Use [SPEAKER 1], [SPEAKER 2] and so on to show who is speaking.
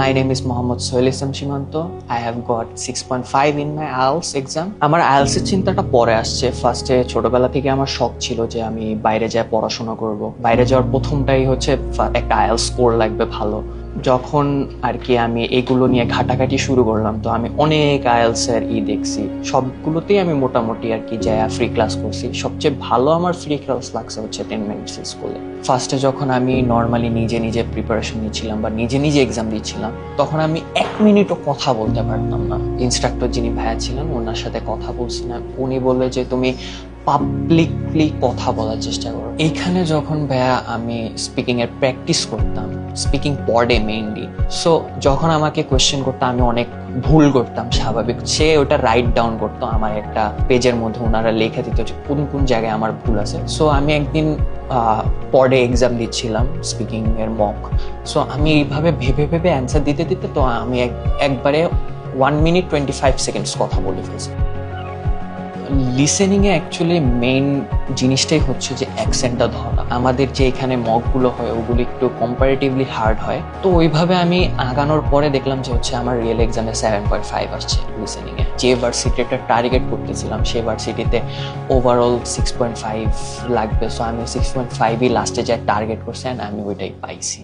[SPEAKER 1] My name is Mohammad Sohail Islam Shimanto. I have got 6.5 in my IELTS exam. আমার IELTS এর চিন্তাটা পরে আসছে। ফার্স্টে ছোটবেলা থেকে আমার শখ ছিল যে আমি বাইরে যাই পড়াশোনা করব। বাইরে যাওয়ার প্রথমটাই হচ্ছে একটা IELTS স্কোর লাগবে ভালো। যখন আর কি আমি এগুলো নিয়ে ঘাটাঘাটি শুরু করলাম, তো আমি অনেক IELTS এর দেখছি, সবগুলোতেই আমি মোটামুটি আর কি যাই ফ্রি ক্লাস করছি। সবচেয়ে ভালো আমার ফ্রি ক্লাস লাগছে হচ্ছে 10 মিনিটস স্কুলে। ফার্স্টে যখন আমি নর্মালি নিজে নিজে প্রিপারেশন নিচ্ছিলাম বা নিজে নিজে এক্সাম দিচ্ছিলাম, তখন আমি 1 মিনিটও কথা বলতে পারতাম না। ইনস্ট্রাক্টর যিনি ভাইয়া ছিলেন ওনার সাথে কথা বলছিলাম, উনি বললে যে তুমি পাবলিকলি কথা বলার চেষ্টা করো। এইখানে যখন ভাইয়া আমি স্পিকিং এর প্র্যাকটিস করতাম, স্পিকিং পডে মেইনলি, সো যখন আমাকে কোয়েশ্চেন করতো আমি অনেক ভুল করতাম, স্বাভাবিক। সে ওটা রাইট ডাউন করতো আমার একটা পেজের মধ্যে, ওনারা লেখা দিত যে কোন কোন জায়গায় আমার ভুল আছে। সো আমি একদিন পডে এক্সাম দিচ্ছিলাম স্পিকিং এর মক। সো আমি এইভাবে ভেবে ভেবে অ্যান্সার দিতে দিতে তো আমি একবারে 1 মিনিট 25 সেকেন্ডস কথা বলে ফেলছি। লিসেনিং এ অ্যাকচুয়ালি মেইন জিনিসটাই হচ্ছে যে অ্যাকসেন্টটা ধরা। আমাদের যে এখানে মকগুলো হয় ওগুলো একটু কম্পারেটিভলি হার্ড হয়, তো ওইভাবে আমি আগানোর পরে দেখলাম যে হচ্ছে আমার রিয়েল এক্সামে 7.5 আসছে লিসেনিং এ। যে ভার্সিটিটা টার্গেট করতেছিলাম সেই ভার্সিটিতে ওভারঅল 6.5 লাগবে। সো আমি 6.5ই লাস্টে যা টার্গেট করছি, আমি ওইটাই পাইছি।